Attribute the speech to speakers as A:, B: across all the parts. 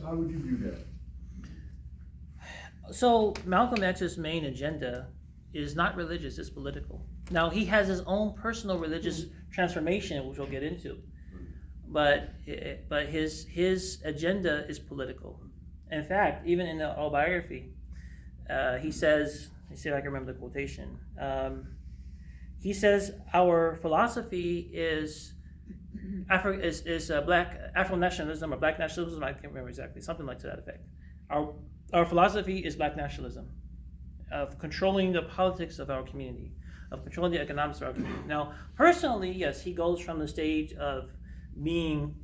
A: How would you view that?
B: So Malcolm X's main agenda is not religious, it's political. Now he has his own personal religious transformation, which we'll get into, but his agenda is political. In fact, even in the autobiography, he says, let's see if I can remember the quotation. He says our philosophy is black Afro nationalism or black nationalism. I can't remember exactly, something like to that effect. Our philosophy is black nationalism, of controlling the politics of our community, of controlling the economics of our community. Now, personally, yes, he goes from the stage of being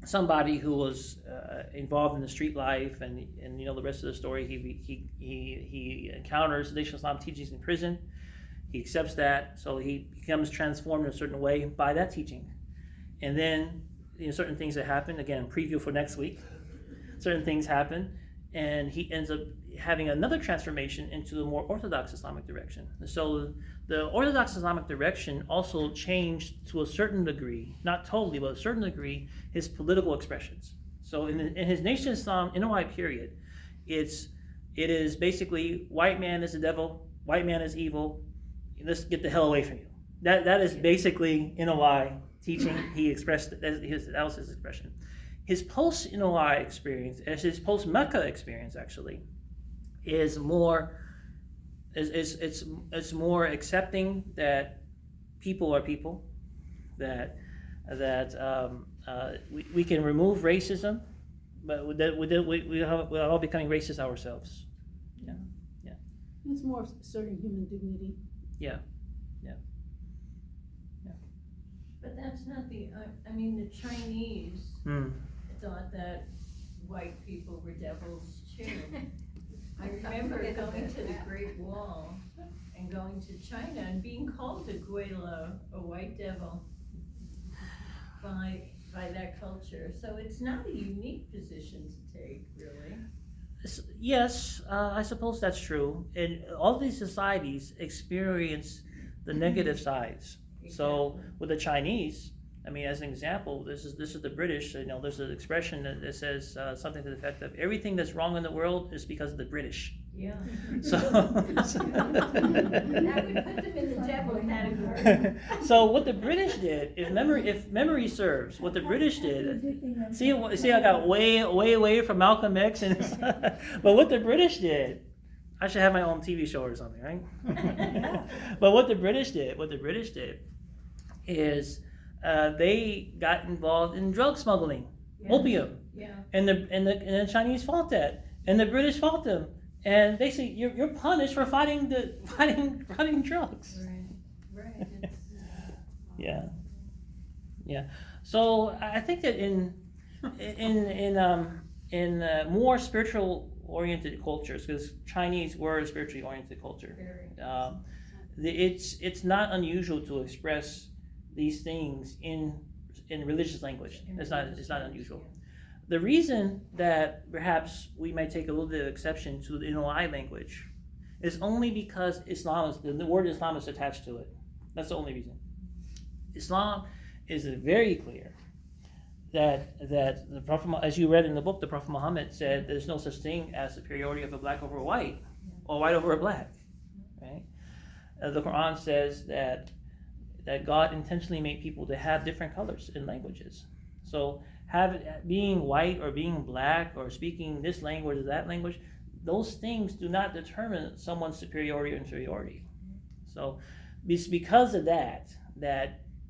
B: somebody who was involved in the street life, and you know the rest of the story. He encounters Nation Islam teachings in prison. He accepts that, so he becomes transformed in a certain way by that teaching. And then, you know, certain things that happen. Again, preview for next week. Certain things happen, and he ends up having another transformation into the more orthodox Islamic direction. So the orthodox Islamic direction also changed to a certain degree, not totally, but a certain degree, his political expressions. So in his Nation Islam NOI period, it is basically white man is the devil, white man is evil, let's get the hell away from you. That is basically NOI teaching. He expressed that was his expression. His post-NOI experience, as his post-Mecca experience actually, is more it's more accepting that people are people, that we can remove racism, but we're all becoming racist ourselves. Yeah.
C: It's more asserting human dignity.
B: Yeah.
D: But that's not the Chinese thought that white people were devils too. I remember going to the Great Wall and going to China and being called a Guelo, a white devil, by that culture. So it's not a unique position to take, really.
B: Yes, I suppose that's true. And all these societies experience the negative sides. Exactly. So with the Chinese, I mean, as an example, this is the British. You know, there's an expression that says something to the effect of everything that's wrong in the world is because of the British.
D: Yeah.
B: So
D: that would put them in the devil category.
B: So what the British did, if memory serves, what the British did. See, I got way away from Malcolm X, but what the British did. I should have my own TV show or something, right? But what the British did is they got involved in drug smuggling, opium, and the Chinese fought that, and the British fought them, and they say you're punished for fighting drugs.
D: Right.
B: Yeah. So I think that in more spiritual oriented cultures, because Chinese were a spiritually oriented culture, it's not unusual to express these things in religious language. It's not unusual. The reason that perhaps we might take a little bit of exception to the NOI language is only because the word Islam is attached to it. That's the only reason. Islam is very clear that the Prophet, as you read in the book, the Prophet Muhammad said there's no such thing as superiority of a black over a white, or white over a black, right? The Quran says that God intentionally made people to have different colors in languages. So being white or being black or speaking this language or that language, those things do not determine someone's superiority or inferiority. So it's because of that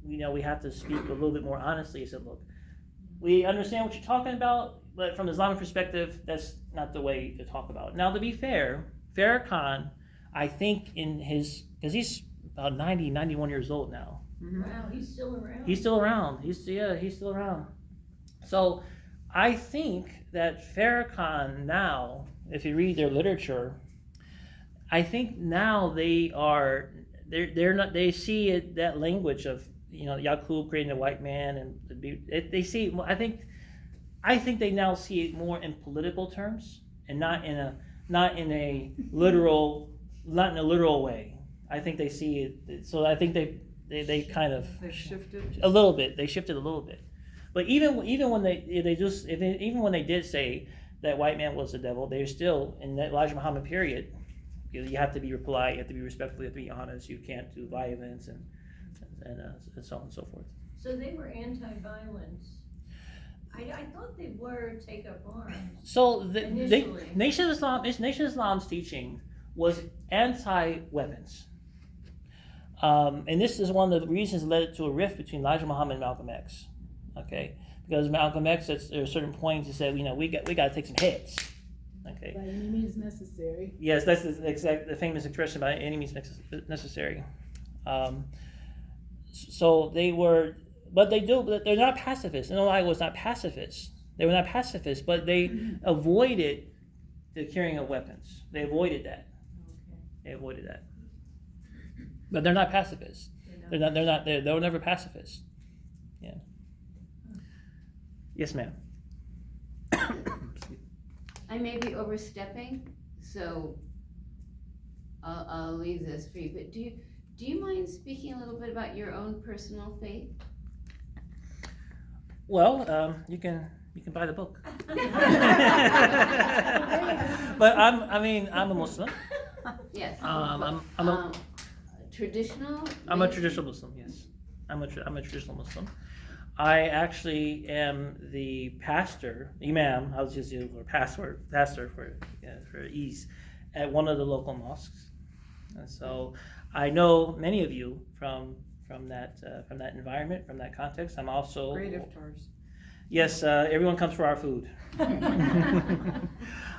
B: we have to speak a little bit more honestly. So look, we understand what you're talking about, but from the Islamic perspective, that's not the way to talk about it. Now, to be fair, Farrakhan, I think because he's about 90, 91 years old now.
D: Wow, he's still around.
B: He's still around. So I think that Farrakhan now, if you read their literature, I think now they see it, that language of, you know, Yaqub creating a white man, and they see it. I think they now see it more in political terms and not in a literal way. I think they see it. So I think they kind of
E: shifted
B: a little bit. They shifted a little bit, But even when even when they did say that white man was the devil, they're still in that Elijah Muhammad period. You have to be polite, you have to be respectful, you have to be honest. You can't do violence and so on and so forth.
D: So they were anti-violence. I thought they were take up arms.
B: So
D: Initially.
B: Nation of Islam's teaching was anti-weapons. And this is one of the reasons that led to a rift between Elijah Muhammad and Malcolm X. Okay, because Malcolm X at a certain point he said, we got to take some heads. Okay.
C: By any means necessary.
B: Yes, that's the famous expression by any means necessary. So they were, but they're not pacifists. NOI was not pacifists. They were not pacifists, but they avoided the carrying of weapons. They avoided that. They avoided that. But they're not pacifists. They were never pacifists. Yeah. Yes, ma'am.
A: I may be overstepping, so I'll leave this for you. But do you mind speaking a little bit about your own personal faith?
B: Well, you can buy the book. But I'm a Muslim.
A: Yes.
B: I'm a
A: traditional.
B: I'm a traditional Muslim. Yes, I'm a traditional Muslim. I actually am the imam. I'll just use the pastor for ease at one of the local mosques, and so I know many of you from that environment, from that context. I'm also
E: Great iftars.
B: Yes, everyone comes for our food.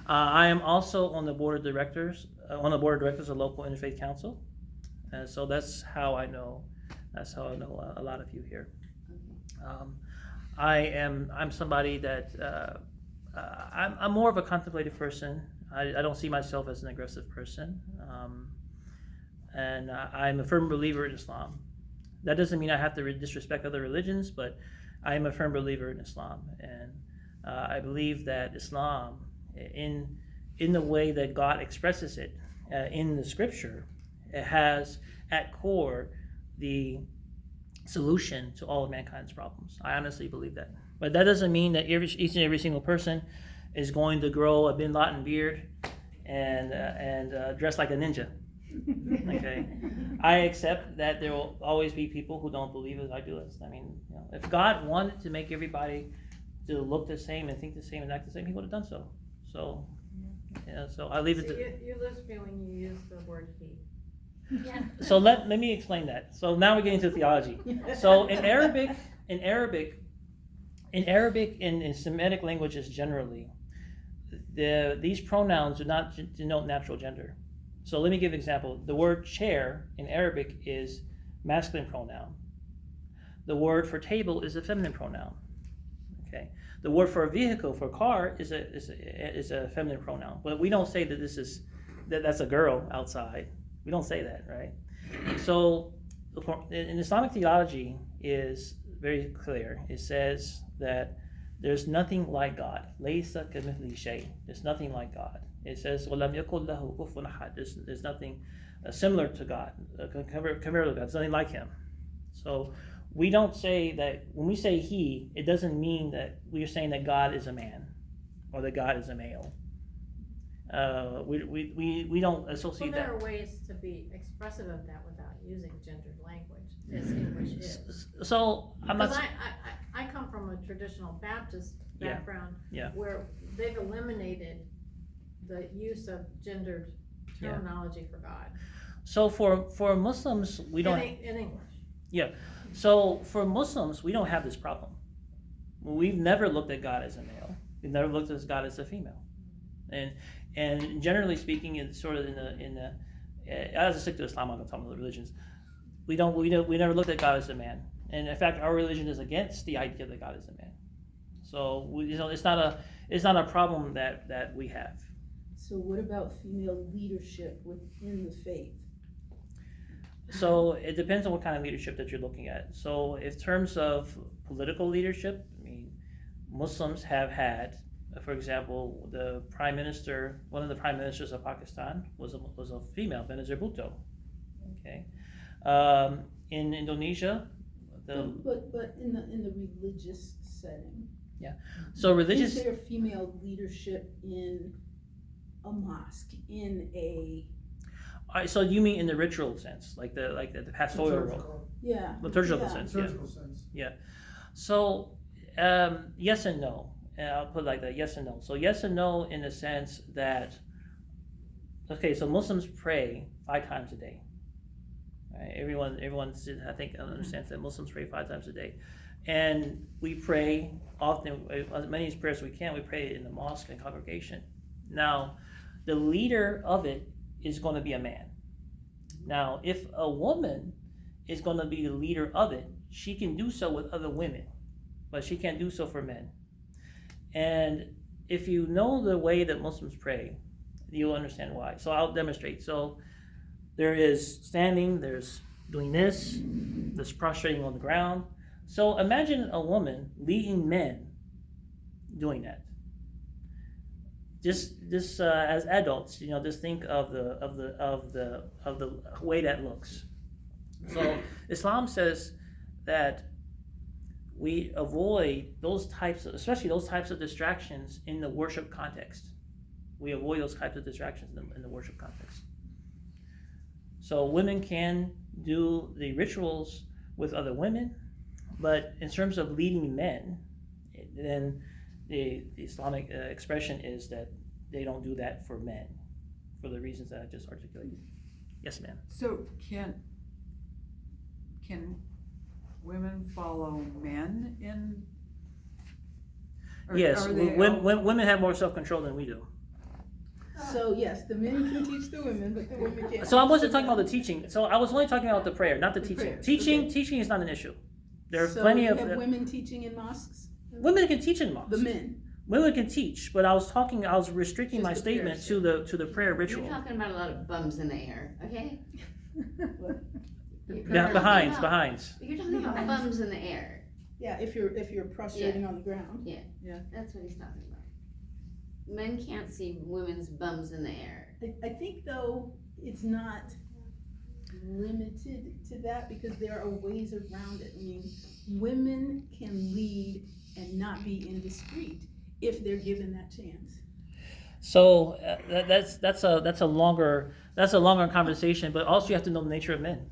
B: I am also on the board of directors of local interfaith council, and so that's how I know a lot of you here. I'm somebody that I'm more of a contemplative person. I don't see myself as an aggressive person, and I'm a firm believer in Islam. That doesn't mean I have to disrespect other religions, but I am a firm believer in Islam, and I believe that Islam, in the way that God expresses it in the Scripture, it has at core the solution to all of mankind's problems. I honestly believe that. But that doesn't mean that each and every single person is going to grow a Bin Laden beard and dress like a ninja. Okay, I accept that there will always be people who don't believe as I do. I mean, if God wanted to make everybody to look the same and think the same and act the same, He would have done so. So, so I leave it to.
E: You lose feeling you use the word he.
D: Yeah.
B: So let me explain that. So now we're getting into theology. So in Arabic, in Semitic languages generally, these pronouns do not denote natural gender. So let me give an example. The word chair in Arabic is masculine pronoun. The word for table is a feminine pronoun. Okay. The word for a vehicle, for a car, is a feminine pronoun. But we don't say that that's a girl outside. We don't say that, right? So in Islamic theology is very clear. It says that there's nothing like God. Laysa kamithlihi shay. There's nothing like God. It says وَلَمْ يَكُنْ لَهُ كُفُوًا أَحَدٌ. There's nothing similar to God, comparable to God. There's nothing like Him. So we don't say that when we say He, it doesn't mean that we are saying that God is a man or that God is a male. We don't associate
E: Well, there
B: that.
E: are ways to be expressive of that without using gendered language, as English is.
B: So I'm
E: Because
B: not.
E: I come from a traditional Baptist
B: Yeah.
E: background,
B: Yeah.
E: where they've eliminated the use of gendered
B: Yeah.
E: terminology for God.
B: So for Muslims, we don't.
E: In English.
B: So for Muslims, we don't have this problem. We've never looked at God as a male. We've never looked at God as a female. And generally speaking, it's sort of in the as a stick to Islam, I'm not talking about religions. We never looked at God as a man. And in fact, our religion is against the idea that God is a man. So it's not a problem that we have.
C: So what about female leadership within the faith?
B: So it depends on what kind of leadership that you're looking at. So in terms of political leadership, I mean, Muslims have had, for example, one of the prime ministers of Pakistan was a female, Benazir Bhutto. Okay, in Indonesia,
C: But in the religious setting.
B: So
C: Is
B: religious,
C: there female leadership in a mosque, in a,
B: so you mean in the ritual sense, like the pastoral role,
C: yeah.
B: liturgical
C: yeah.
B: sense,
F: Surgical sense.
B: So, yes and no. And I'll put it like that, yes and no. So yes and no in the sense that, okay, so Muslims pray 5 times a day. Right? Everyone, I think, understands that Muslims pray 5 times a day. And we pray often, as many prayers as we can, we pray in the mosque and congregation. Now, the leader of it is going to be a man. Now, if a woman is going to be the leader of it, she can do so with other women, but she can't do so for men. And if you know the way that Muslims pray, you'll understand why. So I'll demonstrate. So there is standing, there's doing this, there's prostrating on the ground. So imagine a woman leading men doing that. Just as adults, just think of the way that looks. So Islam says that we avoid especially those types of distractions in the worship context. We avoid those types of distractions in the worship context. So women can do the rituals with other women, but in terms of leading men, then the Islamic expression is that they don't do that for men, for the reasons that I just articulated. Yes, ma'am.
G: So can women follow men in?
B: Yes,
G: are they
B: women have more self-control than we do.
C: So yes, the men can teach the women, but the women can't.
B: So I wasn't talking about the teaching. So I was only talking about the prayer, not the teaching.
C: prayer,
B: Teaching is not an issue. There are
C: So
B: plenty
C: you
B: of
C: have women teaching in mosques?
B: women can teach in mosques.
C: The men.
B: Women can teach, but I was restricting
C: Just
B: my
C: the prayer,
B: statement
C: sure.
B: to the prayer ritual.
A: You're talking about a lot of bums in the air, okay?
B: Behinds.
A: You're talking about bums in the air.
C: Yeah, if you're prostrating on the ground.
A: That's what he's talking about. Men can't see women's bums in the air.
C: I think though, it's not limited to that because there are ways around it. I mean, women can lead and not be indiscreet if they're given that chance.
B: So that's a longer conversation. But also you have to know the nature of men.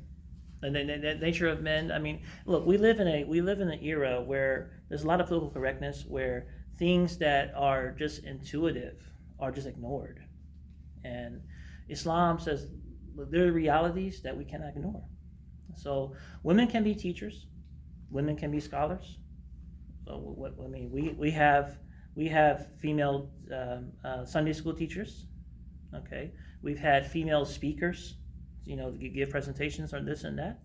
B: And the nature of men. I mean, look, we live in an era where there's a lot of political correctness, where things that are just intuitive are just ignored, and Islam says there are realities that we cannot ignore. So women can be teachers, women can be scholars. I mean, we have female Sunday school teachers. Okay, we've had female speakers, to give presentations on this and that.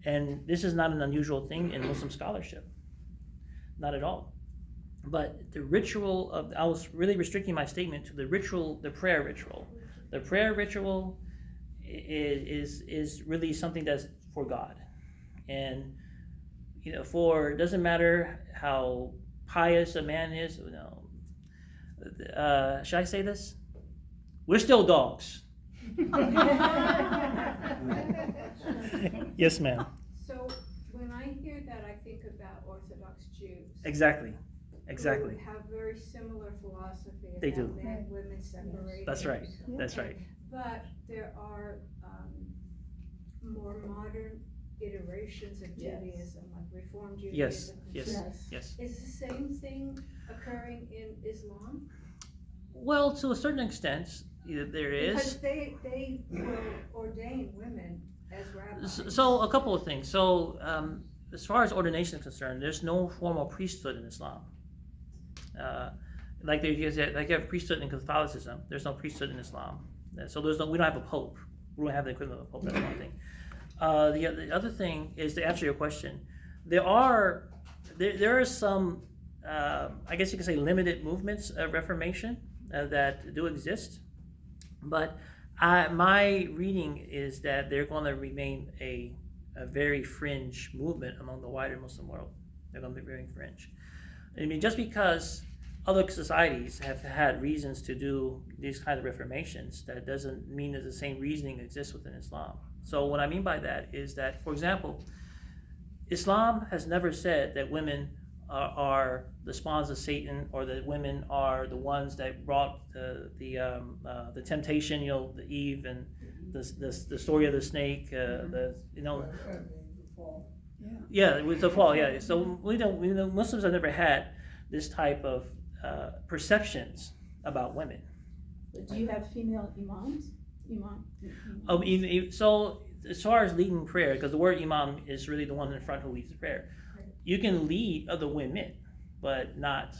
B: And this is not an unusual thing in Muslim scholarship. Not at all. But the ritual I was really restricting my statement to the ritual, the prayer ritual. The prayer ritual is really something that's for God. And, it doesn't matter how pious a man is, should I say this? We're still dogs. Yes, ma'am.
H: So when I hear that, I think about Orthodox Jews.
B: Exactly.
H: Who have very similar philosophy
B: They
H: about
B: do.
H: men-women separation.
B: That's right. That's right.
H: But there are more modern iterations of
C: Yes.
H: Judaism, like Reform
B: Yes.
H: Judaism.
B: Yes.
H: Is the same thing occurring in Islam?
B: Well, to a certain extent, there is.
H: Because they will ordain women as rabbis.
B: So a couple of things. So as far as ordination is concerned, there's no formal priesthood in Islam. Like you have priesthood in Catholicism, there's no priesthood in Islam. So we don't have a pope. We don't have the equivalent of a pope. That's one thing. The other thing is, to answer your question, there are some I guess you could say limited movements of Reformation that do exist, but my reading is that they're going to remain a very fringe movement among the wider Muslim world. They're going to be very fringe. I mean, just because other societies have had reasons to do these kinds of reformations, that doesn't mean that the same reasoning exists within Islam. So what I mean by that is that, for example, Islam has never said that women are the spawns of Satan, or that women are the ones that brought the temptation. The Eve and the story of the snake. Yeah, it was the fall. Yeah, so Muslims have never had this type of perceptions about women.
C: But do you have female imams?
B: So as far as leading prayer, because the word imam is really the one in the front who leads the prayer, you can lead other women, but not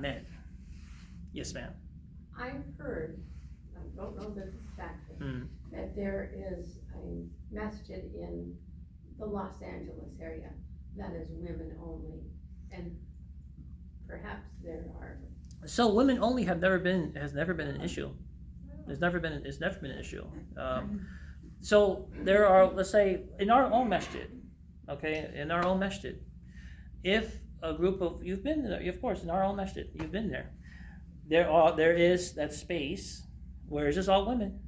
B: men. Yes, ma'am.
F: I've heard, I don't know that it's factual, that there is a masjid in the Los Angeles area that is women only, and perhaps there are.
B: So women only has never been an issue. It's never been an issue. So there are, let's say, in our own masjid, if a group of, you've been there, of course, in our own masjid, you've been there. There is that space where it's just all women,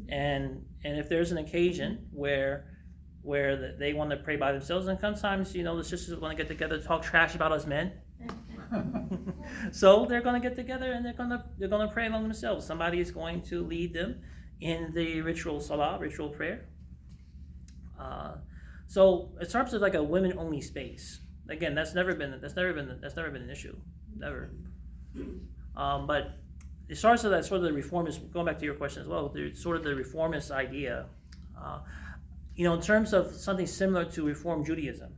B: and if there's an occasion where they want to pray by themselves, and sometimes the sisters want to get together to talk trash about us men. So they're going to get together and they're going to pray among themselves. Somebody is going to lead them in the ritual salah, ritual prayer. So in terms of like a women-only space, again, that's never been an issue, never. But as far as that sort of the reformist, going back to your question as well, sort of the reformist idea, in terms of something similar to Reform Judaism,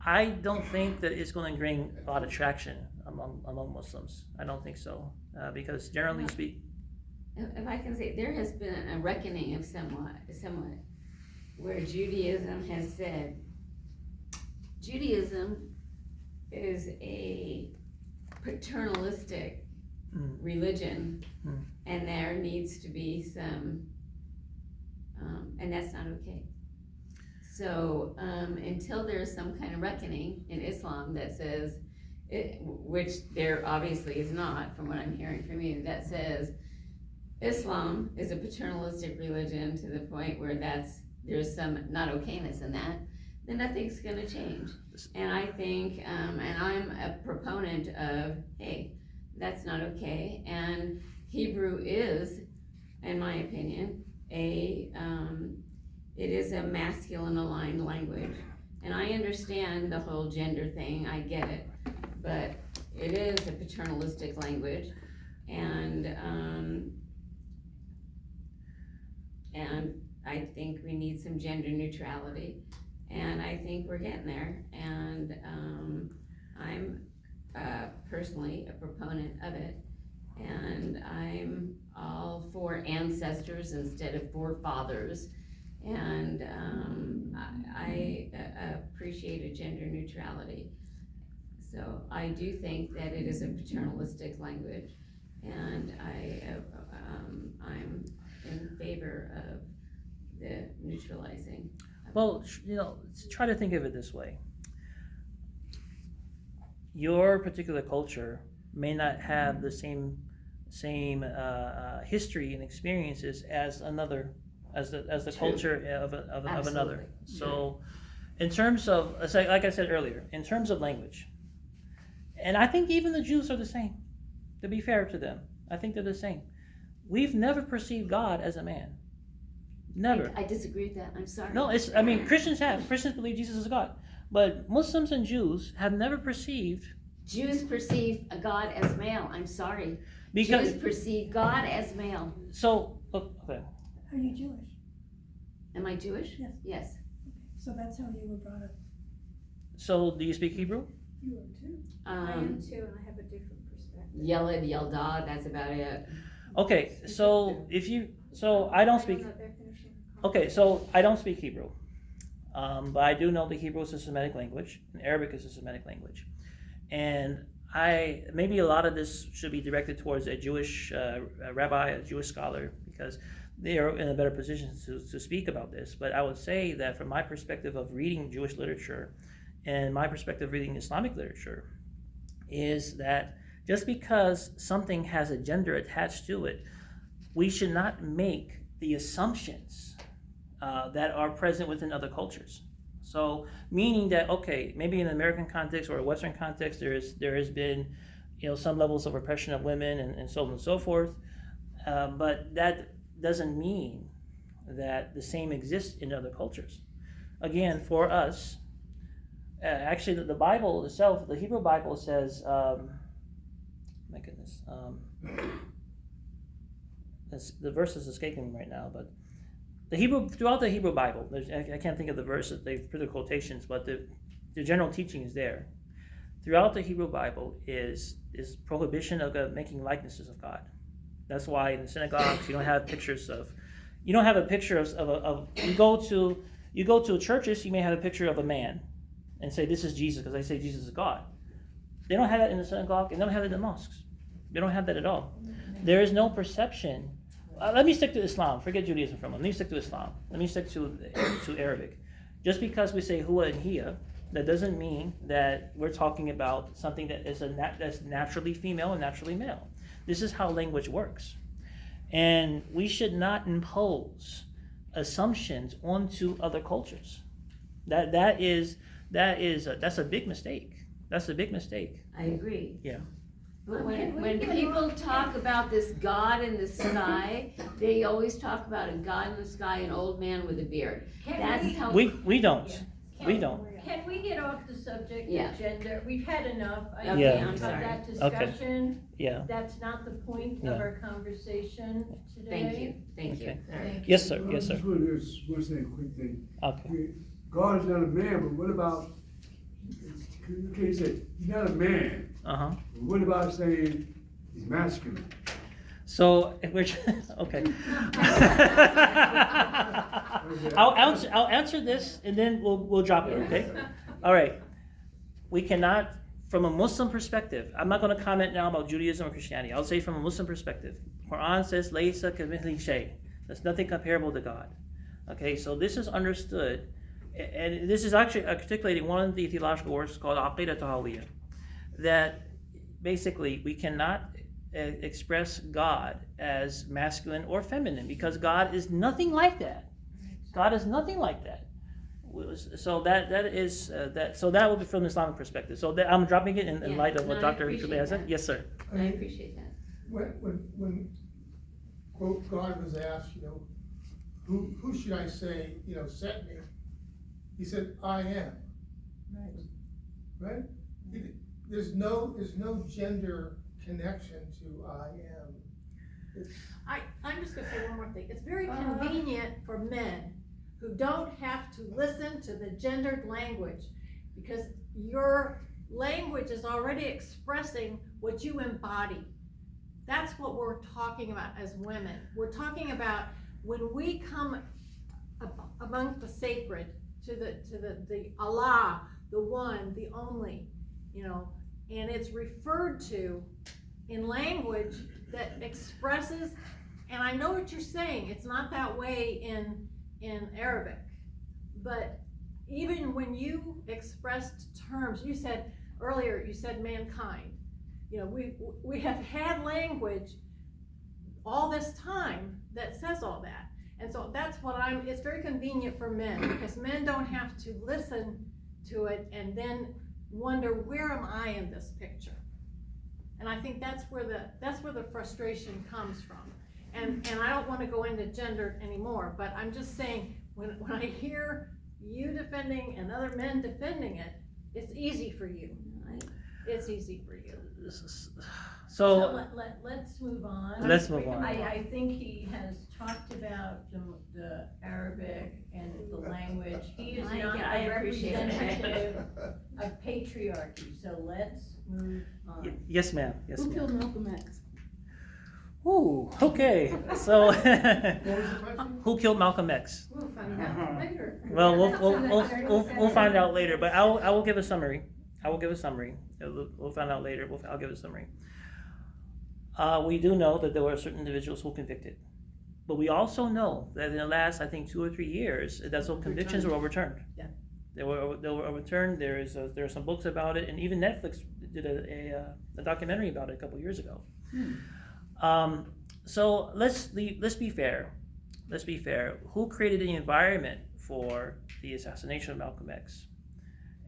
B: I don't think that it's going to bring a lot of traction among Muslims. I don't think so, because generally speaking.
A: If I can say, there has been a reckoning of somewhat, where Judaism has said, Judaism is a paternalistic religion, and there needs to be some, and that's not okay. So until there's some kind of reckoning in Islam that says, which there obviously is not, from what I'm hearing from you, that says Islam is a paternalistic religion to the point where there's some not okayness in that, then nothing's going to change. And I think, and I'm a proponent of, hey, that's not okay. And Hebrew is, in my opinion, it is a masculine aligned language. And I understand the whole gender thing, I get it, but it is a paternalistic language, and I think we need some gender neutrality, and I think we're getting there, and I'm personally a proponent of it, and I'm all for ancestors instead of forefathers. And I appreciate a gender neutrality. So I do think that it is a paternalistic language, and I'm in favor of the neutralizing.
B: Well, try to think of it this way. Your particular culture may not have the same history and experiences as another. As the culture of another. So in terms of, like I said earlier, in terms of language, and I think even the Jews are the same, to be fair to them, I think they're the same. We've never perceived God as a man. Never.
A: I disagree with that, I'm sorry.
B: No, Christians believe Jesus is God, but Muslims and Jews have never perceived.
A: Jews perceive a God as male, I'm sorry.
B: Because
A: Jews perceive God as male.
B: So, okay.
I: Are you Jewish?
A: Am I Jewish?
I: Yes.
A: Yes.
I: So that's how you were brought up.
B: So do you speak Hebrew?
I: You are too.
H: I am too, and I have a different perspective.
A: Yeled, Yeldad, that's about it.
B: Okay, so I don't speak. Okay, so I don't speak Hebrew, but I do know that Hebrew is a Semitic language, and Arabic is a Semitic language, and maybe a lot of this should be directed towards a Jewish rabbi, a Jewish scholar, because they are in a better position to speak about this. But I would say that from my perspective of reading Jewish literature and my perspective of reading Islamic literature is that just because something has a gender attached to it, we should not make the assumptions that are present within other cultures. So meaning that, okay, maybe in an American context or a Western context, there has been, some levels of oppression of women and so on and so forth, but that doesn't mean that the same exists in other cultures. Again, for us, actually the Bible itself, the Hebrew Bible says, my goodness, the verse is escaping me right now, but throughout the Hebrew Bible, I can't think of the verses, they've put the quotations, but the general teaching is there. Throughout the Hebrew Bible is prohibition of making likenesses of God. That's why in the synagogues you don't have pictures of, you go to churches, you may have a picture of a man and say this is Jesus because they say Jesus is God. They don't have that in the synagogue and they don't have it in the mosques. They don't have that at all. There is no perception. Let me stick to Islam. Forget Judaism for a moment. Let me stick to Islam. Let me stick to Arabic. Just because we say huwa and hiya, that doesn't mean that we're talking about something that is that's naturally female and naturally male. This is how language works. And we should not impose assumptions onto other cultures. That's a big mistake. That's a big mistake.
A: I agree.
B: Yeah.
A: But when people talk about this God in the sky, they always talk about a God in the sky, an old man with a beard. That's how
B: We don't.
D: Can-
B: We don't.
D: Can we get off the subject
A: Yeah.
D: of gender? We've had enough. I
A: Okay,
B: Yeah.
A: I'm
D: of
A: sorry.
D: that discussion.
B: Yeah.
D: That's not the point
B: Yeah.
D: of our conversation today.
A: Thank you, thank you.
B: Okay.
A: All right.
B: Yes, sir.
J: I
B: Yes, sir.
J: just want to say a quick thing.
B: Okay.
J: God is not a man, but what about, okay, you say, he's not a man,
B: Uh-huh.
J: but what about saying he's masculine?
B: So if we're okay. I'll answer this and then we'll drop it, okay? All right. We cannot, from a Muslim perspective, I'm not going to comment now about Judaism or Christianity. I'll say from a Muslim perspective, Quran says Laysa kamithlihi shay. There's nothing comparable to God. Okay, so this is understood, and this is actually articulating one of the theological works called Aqidah Tahawiyya, that basically we cannot express God as masculine or feminine because God is nothing like that. God is nothing like that. So that is that. So that would be from the Islamic perspective. So I'm dropping it in light of what
A: no, I
B: Dr.
A: appreciate
B: Shubay said.
A: that.
B: Yes, sir.
A: I appreciate that.
K: When quote, God was asked, who should I say, sent me? He said, I am. Right? There's no gender connection to I am.
E: I'm just gonna say one more thing. It's very convenient for men who don't have to listen to the gendered language because your language is already expressing what you embody. That's what we're talking about as women. We're talking about when we come among the sacred to the Allah, the one, the only, and it's referred to in language that expresses, and I know what you're saying, it's not that way in Arabic, but even when you expressed terms, you said earlier, you said mankind. We have had language all this time that says all that. And so that's what it's very convenient for men because men don't have to listen to it and then wonder, where am I in this picture? And I think that's where the frustration comes from. And I don't want to go into gender anymore, but I'm just saying, when I hear you defending and other men defending it, it's easy for you. It's easy for you.
B: So
D: let's move on.
B: Let's move on.
D: I think he has talked about the Arabic and the language. He is not
A: I
D: a
A: appreciate it.
D: representative of patriarchy, so let's move on.
B: Yes, ma'am. Yes,
C: Who
B: ma'am.
C: killed Malcolm X?
B: Ooh, okay. So,
K: What was the question?
B: who killed Malcolm X?
F: We'll find out later.
B: Well, we'll find out later. But I will give a summary. We'll find out later. I'll give a summary. We do know that there were certain individuals who were convicted, but we also know that in the last, I think, 2 or 3 years, that those convictions were overturned.
C: Yeah.
B: They were overturned. There are some books about it, and even Netflix did a documentary about it a couple years ago. So let's be fair. Who created the environment for the assassination of Malcolm X.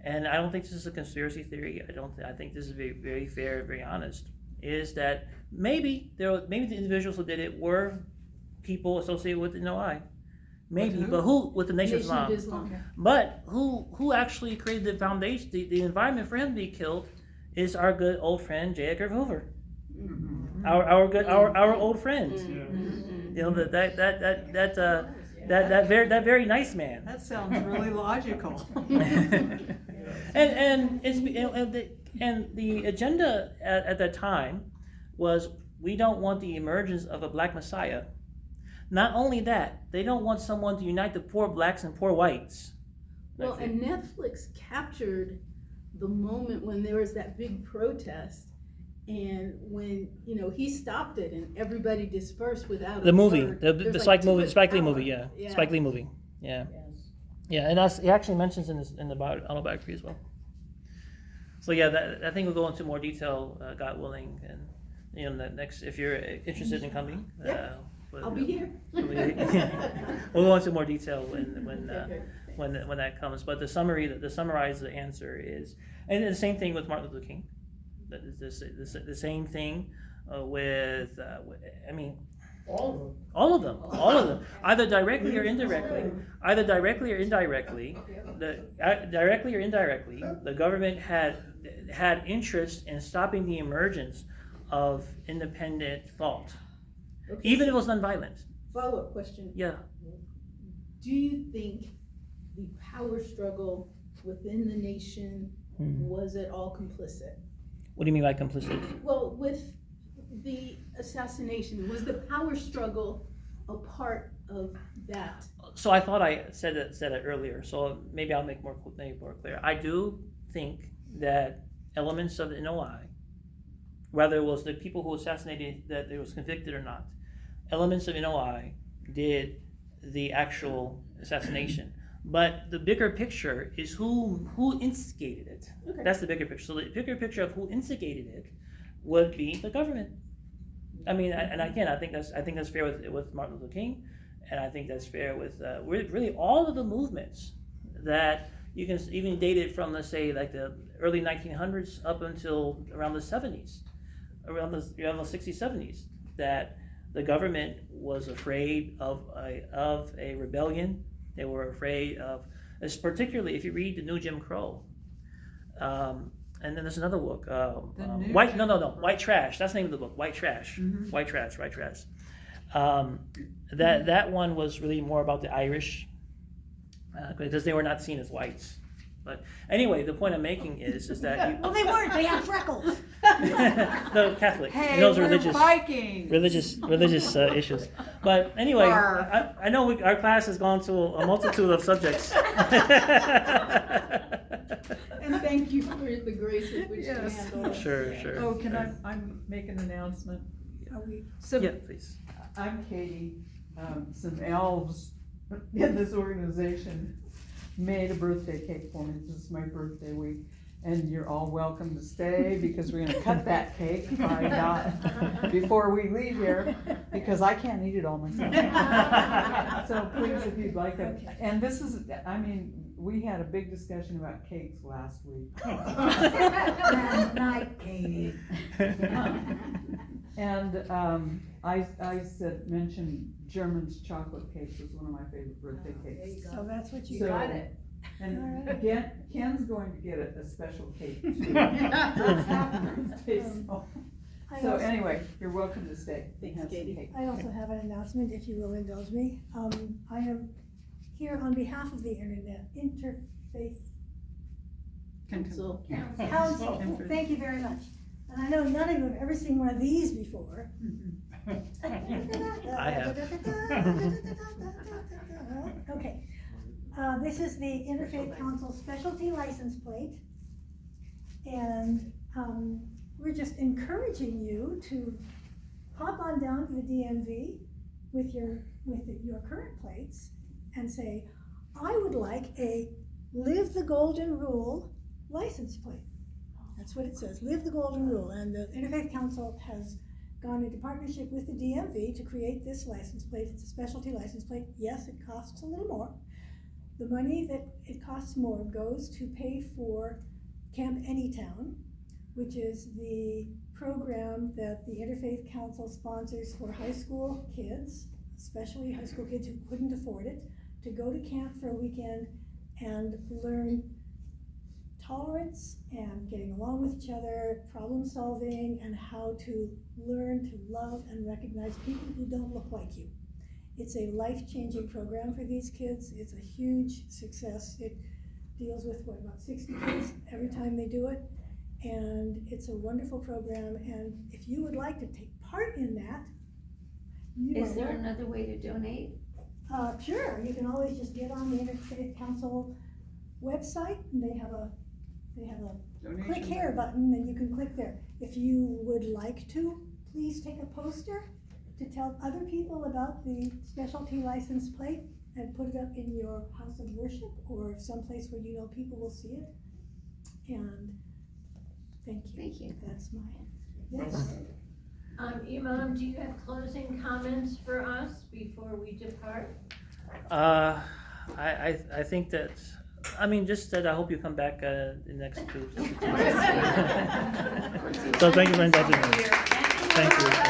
B: And I don't think this is a conspiracy theory. I think this is very, very fair, very honest. Is that maybe the individuals who did it were people associated with the NOI. Maybe, but who with the Nation of Islam?
C: Okay.
B: But who actually created the foundation, the environment for him to be killed, is our good old friend J. Edgar Hoover, our old friend. You know that very nice man.
G: That sounds really logical.
B: and the agenda at that time was, we don't want the emergence of a black messiah. Not only that, they don't want someone to unite the poor blacks and poor whites.
C: Well, and Netflix captured the moment when there was that big protest, and when, you know, he stopped it and everybody dispersed without
B: the
C: a
B: movie,
C: word.
B: the
C: There's
B: Spike
C: like
B: movie, Spike Lee
C: hours.
B: movie, yeah, Spike Lee movie, yeah, yeah, and he actually mentions in the autobiography as well. So yeah, I think we'll go into more detail, God willing, and you know, next, if you're interested in coming.
C: I'll be here.
B: We'll go into more detail when that comes. But the summarize the answer is, and the same thing with Martin Luther King. The same thing with I mean, all of them, either directly or indirectly. Directly or indirectly, the government had interest in stopping the emergence of independent thought.
C: Okay,
B: Even if it was nonviolent.
C: Follow-up question.
B: Yeah.
C: Do you think the power struggle within the nation was at all complicit?
B: What do you mean by complicit?
C: Well, with the assassination, was the power struggle a part of that?
B: So I thought I said it earlier. So maybe I'll make more clear. I do think that elements of the NOI, whether it was the people who assassinated that it was convicted or not, elements of NOI did the actual assassination. But the bigger picture is who instigated it.
C: Okay.
B: That's the bigger picture. So the bigger picture of who instigated it would be the government. I mean, and again, I think that's fair with Martin Luther King, and I think that's fair with really all of the movements that you can even date it from, let's say, like the early 1900s up until around the 70s, around the 60s, 70s, that the government was afraid of a rebellion. They were afraid of, particularly if you read the New Jim Crow, and then there's another book, White Trash. That's the name of the book, White Trash.
G: Mm-hmm.
B: White Trash. That one was really more about the Irish, because they were not seen as whites. But anyway, the point I'm making is that
I: Well, they weren't, they had freckles.
B: no, Catholic.
G: Hey,
B: Those
G: we're
B: religious.
G: Vikings.
B: Religious issues. But anyway, I know our class has gone to a multitude of subjects.
C: And thank you for the grace with which you
G: Yes.
C: handle it.
B: Sure.
G: Oh, can I make an announcement?
I: Are we?
G: So,
B: Yeah, please.
G: I'm Katie. Some elves in this organization made a birthday cake for me. This is my birthday week. And you're all welcome to stay because we're gonna cut that cake before we leave here, because I can't eat it all myself. So please, if you'd like it. And this is, I mean, we had a big discussion about cakes last week.
I: Last night, Katie.
G: And I mentioned German's chocolate cake was one of my favorite birthday cakes.
I: So that's what you
G: So-
I: got.
G: And Ken's going to get a special cake too. It's half birthday,
I: I
G: so
I: also-
G: anyway, you're welcome to stay. and
C: Thanks,
G: have some
C: Katie.
G: cake.
I: I also have an announcement, if you will indulge me. I am here on behalf of the Interfaith
C: Council.
I: Council. Thank you very much. And I know none of you have ever seen one of these before.
B: I have.
I: Okay. This is the Interfaith Council Specialty License Plate. And we're just encouraging you to hop on down to the DMV with your current plates and say, I would like a Live the Golden Rule license plate. That's what it says, Live the Golden Rule. And the Interfaith Council has gone into partnership with the DMV to create this license plate. It's a specialty license plate. Yes, it costs a little more, The money that it costs more goes to pay for Camp Anytown, which is the program that the Interfaith Council sponsors for high school kids, especially high school kids who couldn't afford it, to go to camp for a weekend and learn tolerance and getting along with each other, problem solving, and how to learn to love and recognize people who don't look like you. It's a life-changing program for these kids. It's a huge success. It deals with, about 60 kids every time they do it. And it's a wonderful program. And if you would like to take part in that,
A: Is there another way to donate?
I: Sure, you can always just get on the Interfaith Council website, and they have a click here button, and you can click there. If you would like to, please take a poster to tell other people about the specialty license plate and put it up in your house of worship or someplace where you know people will see it. And thank you.
A: Thank you.
I: That's mine. Yes.
D: Imam, do you have closing comments for us before we depart?
B: I think that, just that I hope you come back in the next 2 weeks. So thank you for inviting me. Thank you.